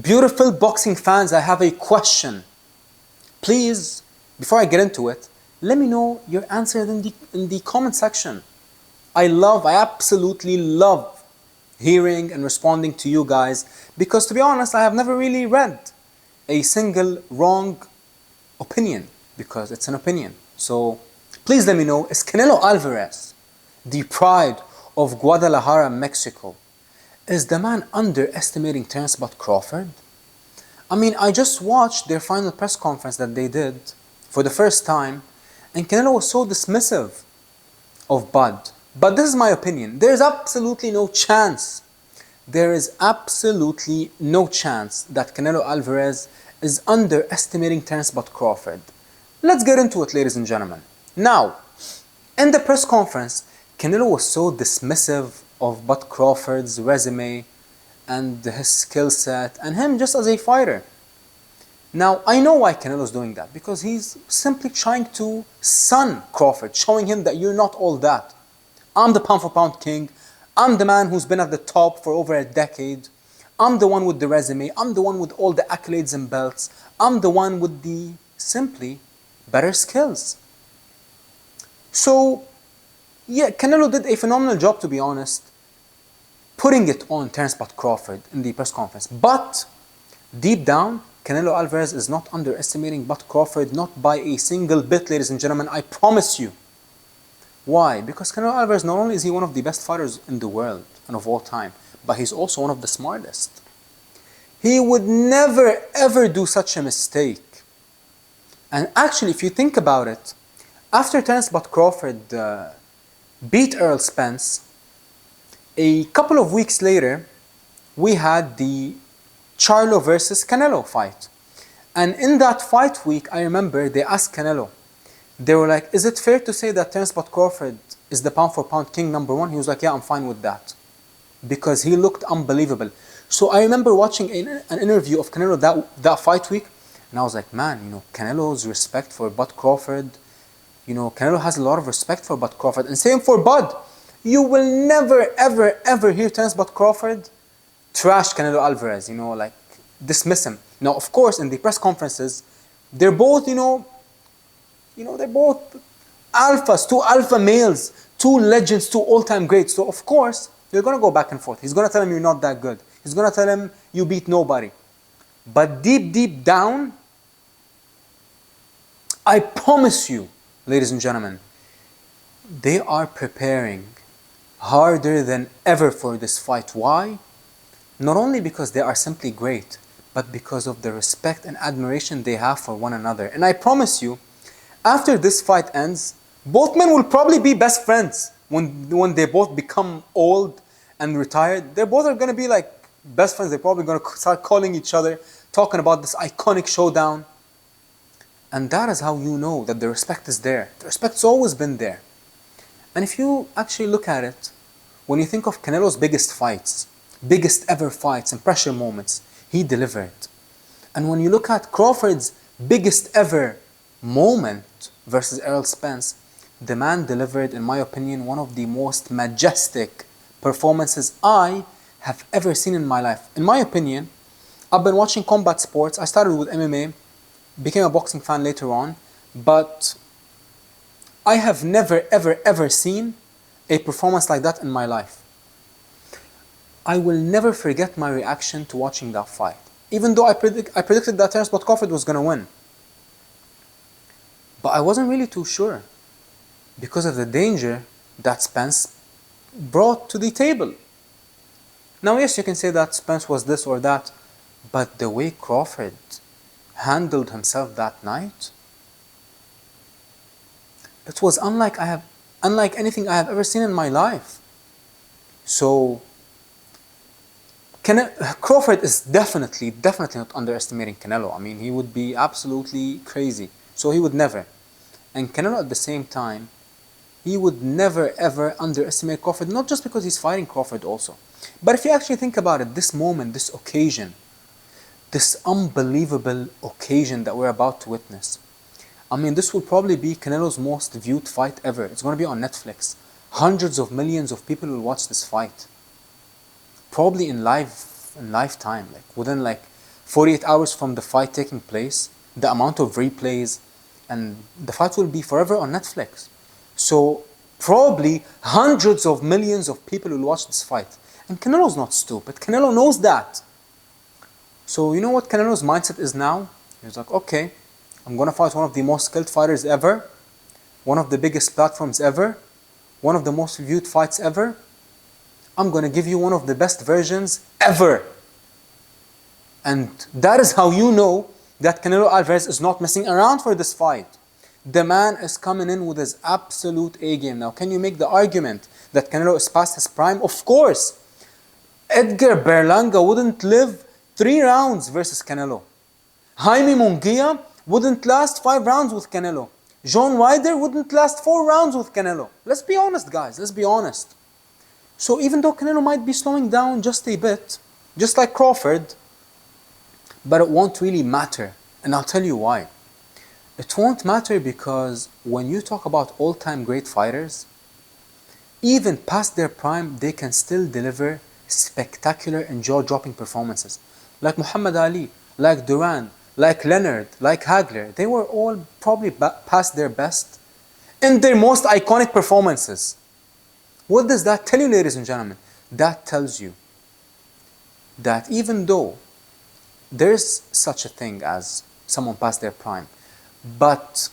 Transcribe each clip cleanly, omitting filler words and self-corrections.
Beautiful boxing fans, I have a question. Please, before I get into it, let me know your answer in the comment section. I absolutely love hearing and responding to you guys because, to be honest, I have never really read a single wrong opinion because it's an opinion. So please let me know, is Canelo Alvarez, the pride of Guadalajara, Mexico, is the man underestimating Terence Crawford? I mean, I just watched their final press conference that they did for the first time, and Canelo was so dismissive of Bud. But this is my opinion. There is absolutely no chance that Canelo Alvarez is underestimating Terence Crawford. Let's get into it, ladies and gentlemen. Now, in the press conference, Canelo was so dismissive of Bud Crawford's resume and his skill set and him just as a fighter. Now, I know why Canelo's doing that, because he's simply trying to sun Crawford, showing him that you're not all that. I'm the pound for pound king. I'm the man who's been at the top for over a decade. I'm the one with the resume. I'm the one with all the accolades and belts. I'm the one with the simply better skills. So, yeah, Canelo did a phenomenal job, to be honest, putting it on Terence Crawford in the press conference. But deep down, Canelo Alvarez is not underestimating Bud Crawford, not by a single bit, ladies and gentlemen, I promise you. Why? Because Canelo Alvarez, not only is he one of the best fighters in the world and of all time, but he's also one of the smartest. He would never ever do such a mistake. And actually, if you think about it, after Terence Crawford beat Errol Spence, a couple of weeks later, we had the Charlo versus Canelo fight. And in that fight week, I remember they asked Canelo, they were like, is it fair to say that Terence Crawford is the pound for pound king #1? He was like, yeah, I'm fine with that. Because he looked unbelievable. So I remember watching an interview of Canelo that fight week, and I was like, man, Canelo's respect for Bud Crawford, Canelo has a lot of respect for Bud Crawford. And same for Bud. You will never, ever, ever hear Terence Crawford trash Canelo Alvarez, like dismiss him. Now, of course, in the press conferences, they're both, they're both alphas, two alpha males, two legends, two all-time greats. So, of course, they're going to go back and forth. He's going to tell him you're not that good. He's going to tell him you beat nobody. But deep, deep down, I promise you, ladies and gentlemen, they are preparing harder than ever for this fight. Why? Not only because they are simply great, but because of the respect and admiration they have for one another. And I promise you, after this fight ends, both men will probably be best friends. When they both become old and retired, they both are going to be like best friends. They're probably going to start calling each other, talking about this iconic showdown. And that is how you know that the respect is there. The respect's always been there. And if you actually look at it, when you think of Canelo's biggest fights, biggest ever fights and pressure moments, he delivered. And when you look at Crawford's biggest ever moment versus Errol Spence, the man delivered, in my opinion, one of the most majestic performances I have ever seen in my life. In my opinion, I've been watching combat sports. I started with MMA, became a boxing fan later on, but I have never, ever, ever seen a performance like that in my life. I will never forget my reaction to watching that fight. Even though I predicted that Terence Crawford was going to win. But I wasn't really too sure because of the danger that Spence brought to the table. Now, yes, you can say that Spence was this or that, but the way Crawford handled himself that night, it was unlike anything I have ever seen in my life. So, Crawford is definitely not underestimating Canelo. I mean, he would be absolutely crazy. So he would never. And Canelo at the same time, he would never ever underestimate Crawford, not just because he's fighting Crawford also. But if you actually think about it, this moment, this occasion, this unbelievable occasion that we're about to witness, I mean, this will probably be Canelo's most viewed fight ever. It's going to be on Netflix. Hundreds of millions of people will watch this fight. Probably in lifetime, within 48 hours from the fight taking place, the amount of replays, and the fight will be forever on Netflix. So probably hundreds of millions of people will watch this fight. And Canelo's not stupid. Canelo knows that. So you know what Canelo's mindset is now? He's like, okay, I'm going to fight one of the most skilled fighters ever, one of the biggest platforms ever, one of the most viewed fights ever. I'm going to give you one of the best versions ever. And that is how you know that Canelo Alvarez is not messing around for this fight. The man is coming in with his absolute A game. Now, can you make the argument that Canelo is past his prime? Of course. Edgar Berlanga wouldn't live 3 rounds versus Canelo. Jaime Munguia wouldn't last 5 rounds with Canelo. John Ryder wouldn't last 4 rounds with Canelo. Let's be honest, guys. Let's be honest. So even though Canelo might be slowing down just a bit, just like Crawford, but it won't really matter. And I'll tell you why. It won't matter because when you talk about all-time great fighters, even past their prime, they can still deliver spectacular and jaw-dropping performances. Like Muhammad Ali, like Duran, like Leonard, like Hagler. They were all probably past their best in their most iconic performances. What does that tell you, ladies and gentlemen? That tells you that even though there's such a thing as someone past their prime, but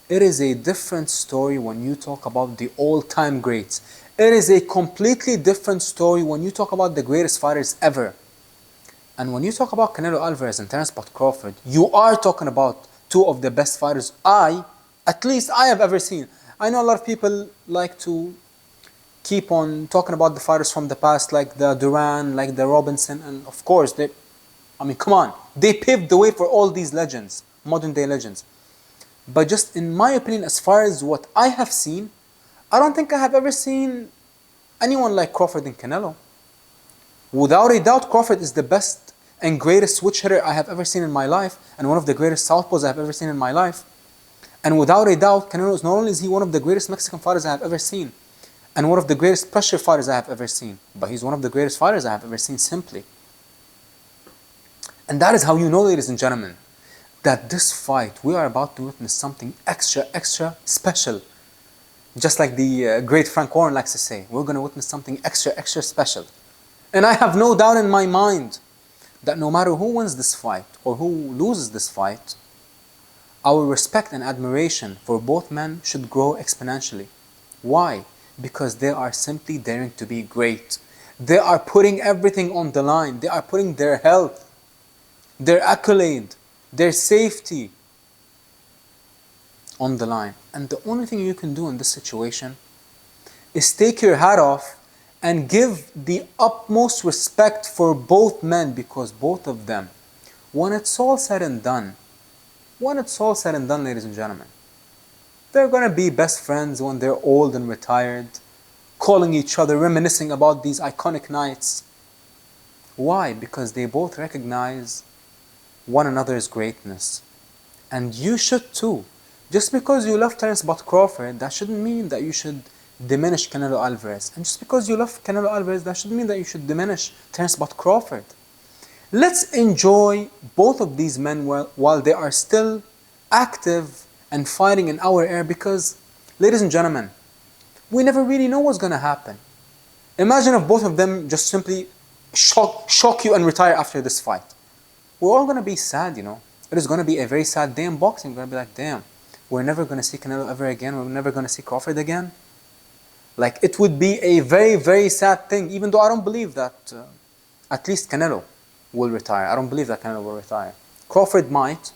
it is a different story when you talk about the all-time greats. It is a completely different story when you talk about the greatest fighters ever. And when you talk about Canelo Alvarez and Terence Crawford, you are talking about 2 of the best fighters at least I have ever seen. I know a lot of people like to keep on talking about the fighters from the past, like the Duran, like the Robinson, and of course, come on. They paved the way for all these legends, modern day legends. But just in my opinion, as far as what I have seen, I don't think I have ever seen anyone like Crawford and Canelo. Without a doubt, Crawford is the best and greatest switch hitter I have ever seen in my life, and one of the greatest southpaws I have ever seen in my life. And without a doubt, Canelo is not only is he one of the greatest Mexican fighters I have ever seen, and one of the greatest pressure fighters I have ever seen, but he's one of the greatest fighters I have ever seen simply. And that is how you know, ladies and gentlemen, that this fight, we are about to witness something extra, extra special. Just like the great Frank Warren likes to say, we're going to witness something extra, extra special. And I have no doubt in my mind that no matter who wins this fight or who loses this fight, our respect and admiration for both men should grow exponentially. Why? Because they are simply daring to be great. They are putting everything on the line. They are putting their health, their accolade, their safety on the line. And the only thing you can do in this situation is take your hat off and give the utmost respect for both men, because both of them, when it's all said and done, ladies and gentlemen, they're going to be best friends when they're old and retired, calling each other, reminiscing about these iconic nights. Why? Because they both recognize one another's greatness. And you should too. Just because you love Terence Crawford, that shouldn't mean that you should diminish Canelo Alvarez. And just because you love Canelo Alvarez, that shouldn't mean that you should diminish Terence Crawford. Let's enjoy both of these men while they are still active and fighting in our air, because, ladies and gentlemen, we never really know what's going to happen. Imagine if both of them just simply shock you and retire after this fight. We're all going to be sad, you know. It is going to be a very sad day in boxing. We're going to be like, damn, we're never going to see Canelo ever again. We're never going to see Crawford again. Like, it would be a very, very sad thing, even though I don't believe that at least Canelo will retire. I don't believe that Canelo will retire. Crawford might.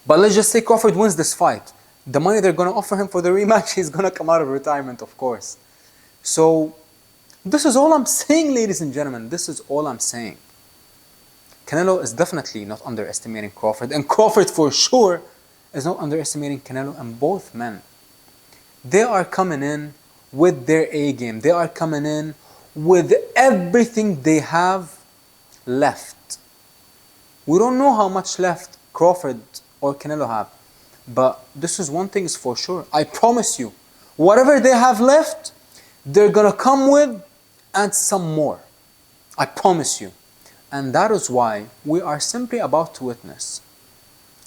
But let's just say Crawford wins this fight. The money they're going to offer him for the rematch, he's going to come out of retirement, of course. So, this is all I'm saying, ladies and gentlemen. This is all I'm saying. Canelo is definitely not underestimating Crawford. And Crawford, for sure, is not underestimating Canelo. And both men, they are coming in with their A game. They are coming in with everything they have left. We don't know how much left Crawford or Canelo have. But this is one thing is for sure. I promise you, whatever they have left, they're going to come with and some more. I promise you. And that is why we are simply about to witness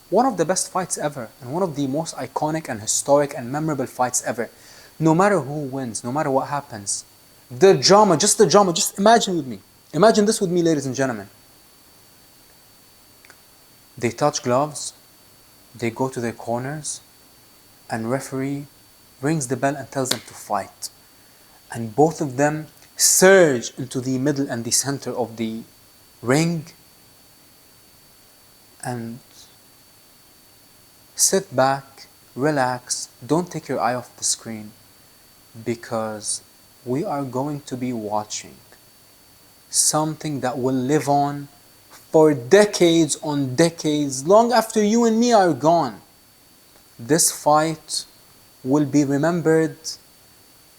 one of the best fights ever, and one of the most iconic and historic and memorable fights ever. No matter who wins, no matter what happens, the drama, just imagine with me. Imagine this with me, ladies and gentlemen. They touch gloves, they go to their corners, and referee rings the bell and tells them to fight. And both of them surge into the middle and the center of the ring and sit back, relax, don't take your eye off the screen, because we are going to be watching something that will live on for decades on decades, long after you and me are gone. This fight will be remembered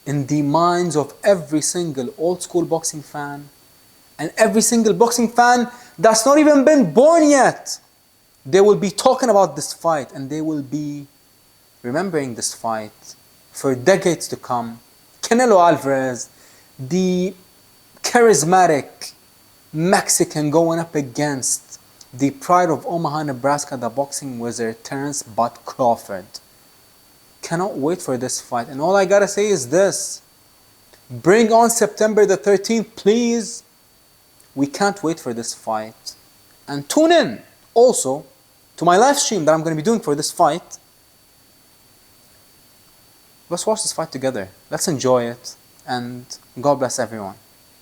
in the minds of every single old school boxing fan and every single boxing fan that's not even been born yet. They will be talking about this fight, and they will be remembering this fight for decades to come. Canelo Alvarez, the charismatic Mexican going up against the pride of Omaha, Nebraska, the boxing wizard, Terence Crawford. Cannot wait for this fight. And all I gotta say is this: bring on September the 13th, please. We can't wait for this fight. And tune in also to my live stream that I'm going to be doing for this fight. Let's watch this fight together. Let's enjoy it. And God bless everyone.